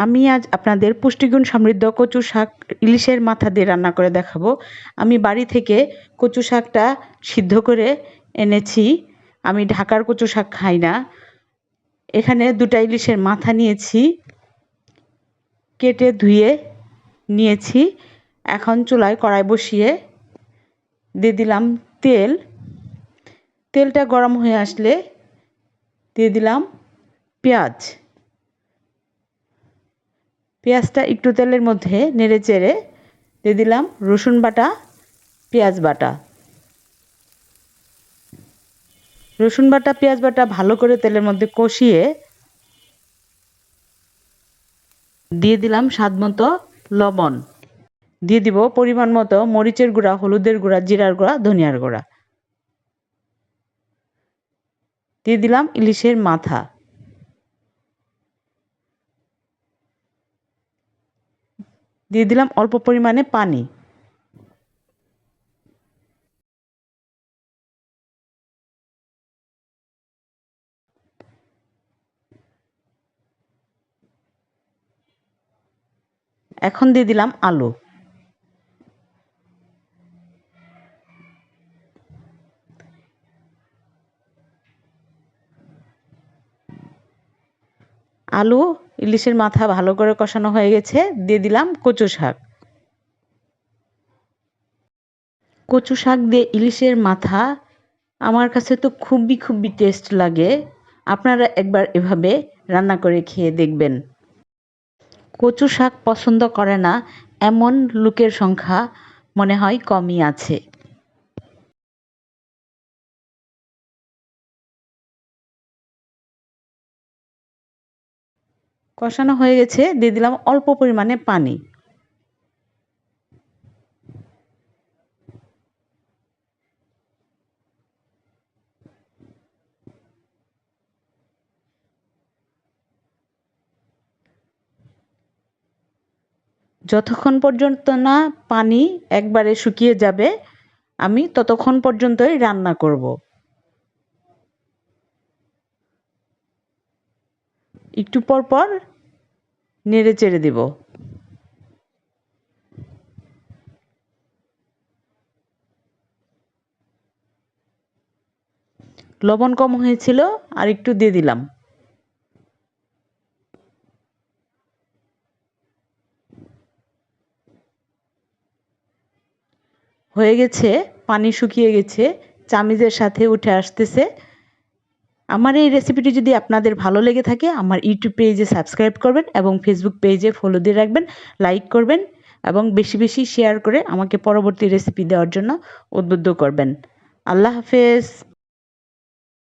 আমি আজ আপনাদের পুষ্টিগুণ সমৃদ্ধ কচু শাক ইলিশের মাথা দিয়ে রান্না করে দেখাবো। আমি বাড়ি থেকে কচু শাকটা সিদ্ধ করে এনেছি। আমি ঢাকার কচু শাক খাই না। এখানে 2টা ইলিশের মাথা নিয়েছি, কেটে ধুয়ে নিয়েছি। এখন চুলায় কড়াই বসিয়ে দিয়ে দিলাম তেল। তেলটা গরম হয়ে আসলে দিয়ে দিলাম পেঁয়াজ। পেঁয়াজটা একটু তেলের মধ্যে নেড়ে চেড়ে দিয়ে দিলাম রসুন বাটা, পেঁয়াজ বাটা। রসুন বাটা, পেঁয়াজ বাটা ভালো করে তেলের মধ্যে কষিয়ে দিয়ে দিলাম স্বাদ মতো লবণ। দিয়ে দিব পরিমাণ মতো মরিচের গুঁড়া, হলুদের গুঁড়া, জিরার গুঁড়া, ধনিয়ার গুঁড়া। দিয়ে দিলাম ইলিশের মাথা। দিয়ে দিলাম অল্প পরিমাণে পানি। এখন দিয়ে দিলাম আলু। আলু, ইলিশের মাথা ভালো করে কষানো হয়ে গেছে। দিয়ে দিলাম কচু শাক। কচু শাক দিয়ে ইলিশের মাথা আমার কাছে তো খুবই টেস্ট লাগে। আপনারা একবার এভাবে রান্না করে খেয়ে দেখবেন। কচু শাক পছন্দ করে না এমন লোকের সংখ্যা মনে হয় কমই আছে। কষানো হয়ে গেছে, দিয়ে দিলাম অল্প পরিমাণে পানি। যতক্ষণ পর্যন্ত না পানি একবারে শুকিয়ে যাবে আমি ততক্ষণ পর্যন্তই রান্না করব। একটু পর পর নেড়ে চেড়ে দেব। লবণ কম হয়েছিল, আর একটু দিয়ে দিলাম। হয়ে গেছে, পানি শুকিয়ে গেছে, চামিচের সাথে উঠে আসতেছে। আমার এই রেসিপিটি যদি আপনাদের ভালো লেগে থাকে আমার ইউটিউব পেজে সাবস্ক্রাইব করবেন এবং ফেসবুক পেজে ফলো দিয়ে রাখবেন, লাইক করবেন এবং বেশি শেয়ার করে আমাকে পরবর্তী রেসিপি দেওয়ার জন্য উদ্বুদ্ধ করবেন। আল্লাহ হাফেজ।